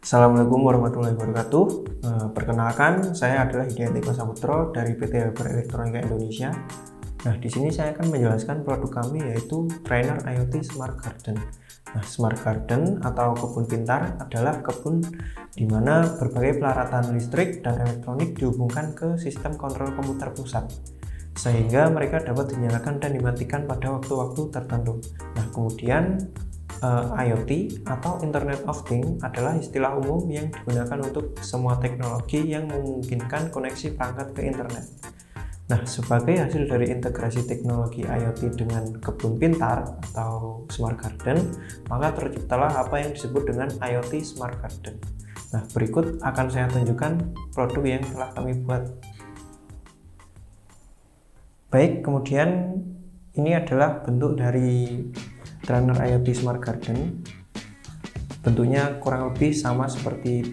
Assalamualaikum warahmatullahi wabarakatuh. Perkenalkan, saya adalah Hidayat Eko Saputro dari PT Haber Elektronika Indonesia. Nah, di sini saya akan menjelaskan produk kami yaitu Trainer IoT Smart Garden. Nah, Smart Garden atau kebun pintar adalah kebun di mana berbagai peralatan listrik dan elektronik dihubungkan ke sistem kontrol komputer pusat, sehingga mereka dapat dinyalakan dan dimatikan pada waktu-waktu tertentu. Nah, kemudian IoT atau Internet of Things adalah istilah umum yang digunakan untuk semua teknologi yang memungkinkan koneksi perangkat ke internet. Nah, sebagai hasil dari integrasi teknologi IoT dengan kebun pintar atau Smart Garden, maka terciptalah apa yang disebut dengan IoT Smart Garden. Nah, berikut akan saya tunjukkan produk yang telah kami buat. Baik, kemudian ini adalah bentuk dari Trainer IoT Smart Garden. Bentuknya kurang lebih sama seperti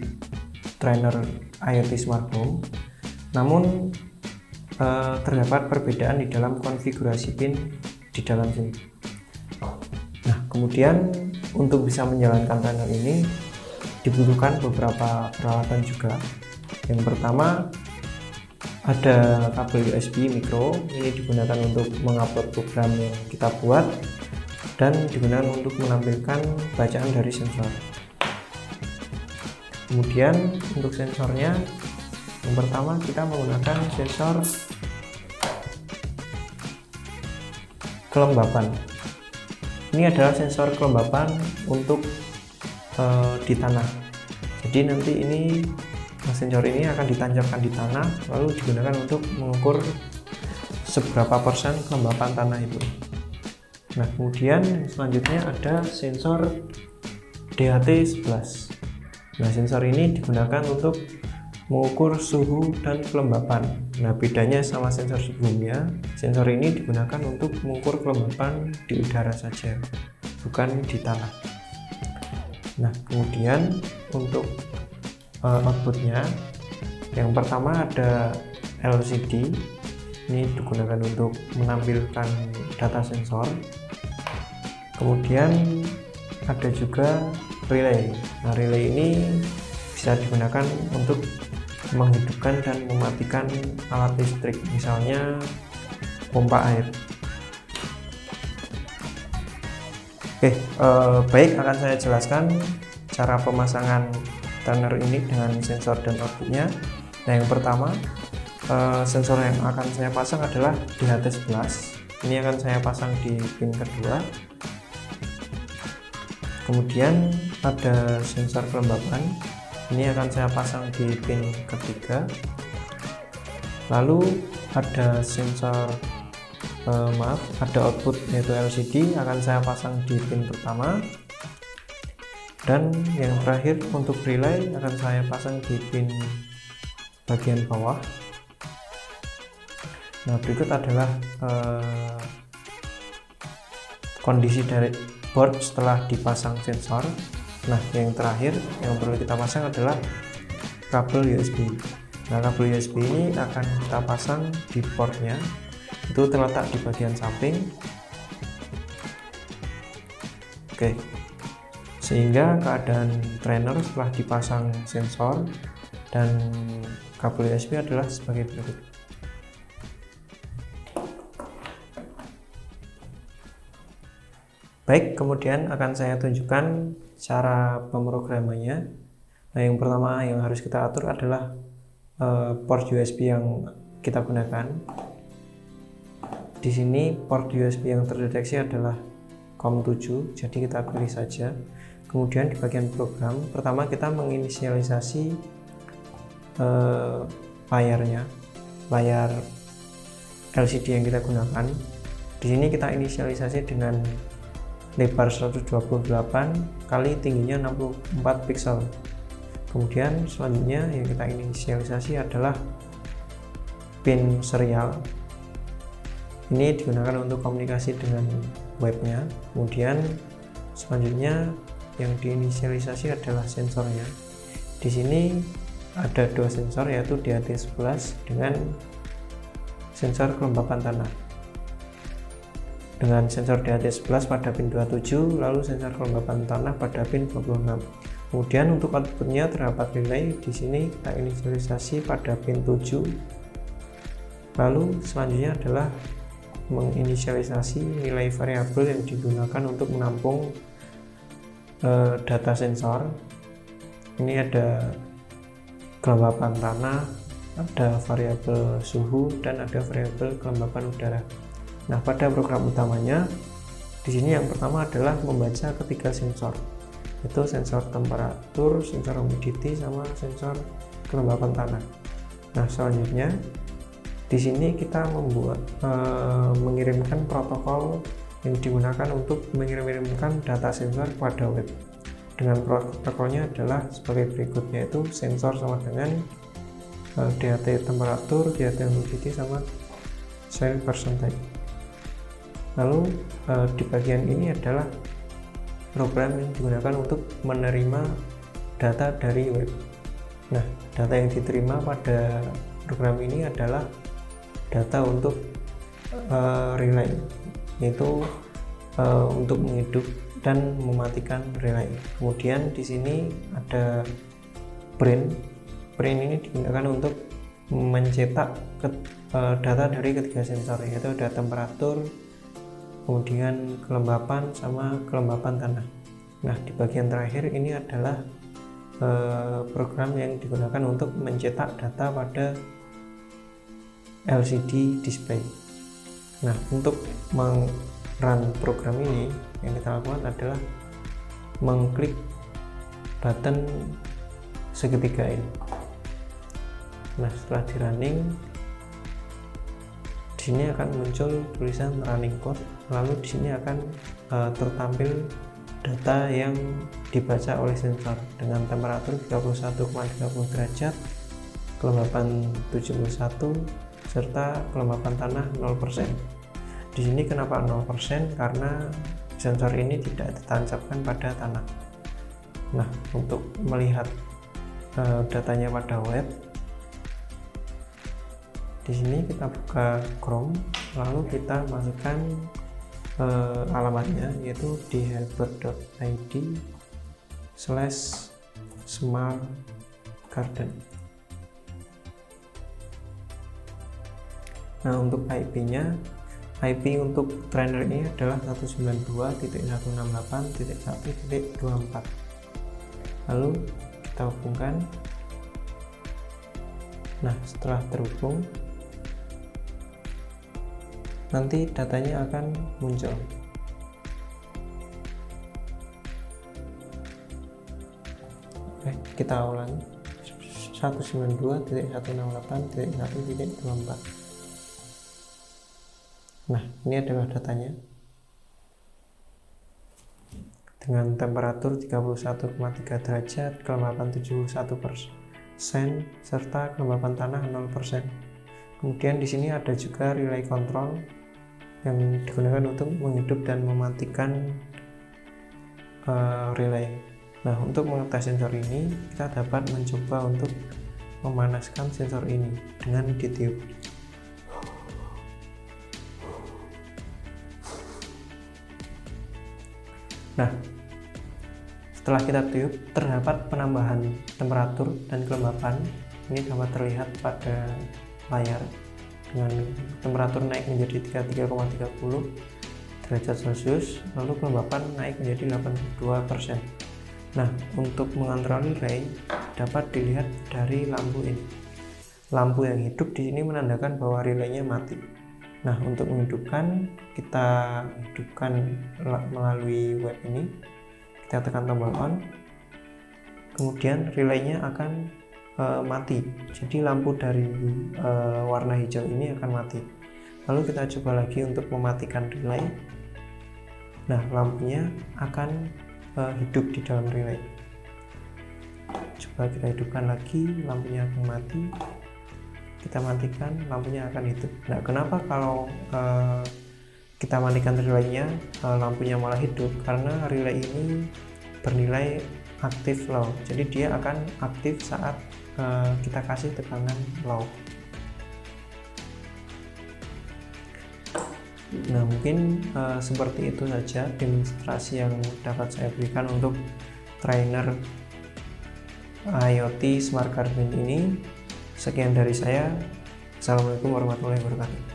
Trainer IoT Smart Home, namun terdapat perbedaan di dalam konfigurasi pin di dalam sini. Nah, kemudian untuk bisa menjalankan trainer ini dibutuhkan beberapa peralatan juga. Yang pertama ada kabel USB micro, ini digunakan untuk mengupload program yang kita buat dan digunakan untuk menampilkan bacaan dari sensor. Kemudian untuk sensornya, yang pertama kita menggunakan sensor kelembapan. Ini adalah sensor kelembapan untuk di tanah. Jadi nanti ini sensor ini akan ditancapkan di tanah, lalu digunakan untuk mengukur seberapa persen kelembapan tanah itu. Nah, kemudian selanjutnya ada sensor DHT11. Nah, sensor ini digunakan untuk mengukur suhu dan kelembapan. Nah, bedanya sama sensor sebelumnya, sensor ini digunakan untuk mengukur kelembapan di udara saja, bukan di tanah. Nah, kemudian untuk outputnya, yang pertama ada LCD. Ini digunakan untuk menampilkan data sensor. Kemudian ada juga relay. Nah, relay ini bisa digunakan untuk menghidupkan dan mematikan alat listrik, misalnya pompa air. Oke, baik, akan saya jelaskan cara pemasangan trainer ini dengan sensor dan outputnya. Nah, yang pertama, sensor yang akan saya pasang adalah DHT11. Ini akan saya pasang di pin kedua. Kemudian ada sensor kelembapan, ini akan saya pasang di pin ketiga. Lalu ada sensor ada output yaitu LCD, akan saya pasang di pin pertama. Dan yang terakhir untuk relay akan saya pasang di pin bagian bawah. Nah, berikut adalah kondisi dari board setelah dipasang sensor. Nah, yang terakhir yang perlu kita pasang adalah kabel USB. Nah, kabel USB ini akan kita pasang di portnya, itu terletak di bagian samping. Oke, sehingga keadaan trainer setelah dipasang sensor dan kabel USB adalah sebagai berikut. Baik, kemudian akan saya tunjukkan cara pemrogramannya. Nah, yang pertama yang harus kita atur adalah port USB yang kita gunakan. Di sini port USB yang terdeteksi adalah COM7, jadi kita pilih saja. Kemudian di bagian program, pertama kita menginisialisasi layar LCD yang kita gunakan. Di sini kita inisialisasi dengan lebar 128 kali tingginya 64 pixel. Kemudian selanjutnya yang kita inisialisasi adalah pin serial. Ini digunakan untuk komunikasi dengan webnya. Kemudian selanjutnya yang diinisialisasi adalah sensornya. Di sini ada dua sensor, yaitu DHT11 dengan sensor kelembapan tanah. dengan sensor DHT11 pada pin 27, lalu sensor kelembapan tanah pada pin 26. Kemudian untuk outputnya terdapat relay. Di sini kita inisialisasi pada pin 7. Lalu selanjutnya adalah menginisialisasi nilai variabel yang digunakan untuk menampung data sensor. Ini ada kelembapan tanah, ada variabel suhu, dan ada variabel kelembapan udara. Nah, pada program utamanya di sini yang pertama adalah membaca ketiga sensor, yaitu sensor temperatur, sensor humidity, sama sensor kelembapan tanah. Nah, selanjutnya di sini kita mengirimkan protokol yang digunakan untuk mengirimkan data sensor kepada web. Dengan protokolnya adalah sebagai berikut, yaitu sensor sama dengan DHT temperatur, DHT humidity, sama soil percentage. Lalu di bagian ini adalah program yang digunakan untuk menerima data dari web. Nah, data yang diterima pada program ini adalah data untuk relay, yaitu untuk menghidup dan mematikan relay. Kemudian di sini ada print. Print ini digunakan untuk mencetak data dari ketiga sensor, yaitu ada temperatur, kemudian kelembapan, sama kelembapan tanah. Nah, di bagian terakhir ini adalah program yang digunakan untuk mencetak data pada LCD display. Nah, untuk run program ini yang kita lakukan adalah mengklik button segitiga ini. Nah, setelah di running, di sini akan muncul tulisan running code, lalu di sini akan tertampil data yang dibaca oleh sensor dengan temperatur 31,30 derajat, kelembapan 71, serta kelembapan tanah 0%. Di sini kenapa 0%? Karena sensor ini tidak ditancapkan pada tanah. Nah, untuk melihat datanya pada web, di sini kita buka Chrome, lalu kita masukkan alamatnya, yaitu di helper.id/smartgarden. Nah, untuk IP-nya, IP untuk trainer ini adalah 192.168.1.24. Lalu kita hubungkan. Nah, setelah terhubung, nanti datanya akan muncul. Oke, kita ulangi. 192.168.1.24. Nah, ini adalah datanya dengan temperatur 31,3 derajat, kelembapan 71%, serta kelembapan tanah 0%. Kemudian di sini ada juga relay control yang digunakan untuk menghidup dan mematikan relay. Nah, untuk mengetes sensor ini, kita dapat mencoba untuk memanaskan sensor ini dengan ditiup. Nah, setelah kita tiup, terdapat penambahan temperatur dan kelembapan. Ini dapat terlihat pada layar dengan temperatur naik menjadi 33,30 derajat Celcius, lalu kelembapan naik menjadi 82%. Nah, untuk mengontrol relay dapat dilihat dari lampu ini. Lampu yang hidup di sini menandakan bahwa relaynya mati. Nah, untuk menghidupkan, kita hidupkan melalui web ini. Kita tekan tombol on, kemudian relaynya akan mati. Jadi lampu dari warna hijau ini akan mati. Lalu kita coba lagi untuk mematikan relay. Nah, lampunya akan hidup di dalam relay. Coba kita hidupkan lagi, lampunya akan mati. Kita matikan, lampunya akan hidup. Nah, kenapa kalau kita matikan relaynya lampunya malah hidup? Karena relay ini bernilai aktif low, jadi dia akan aktif saat kita kasih tekanan low. Nah, mungkin seperti itu saja demonstrasi yang dapat saya berikan untuk trainer IoT Smart Garden ini. Sekian dari saya. Assalamualaikum warahmatullahi wabarakatuh.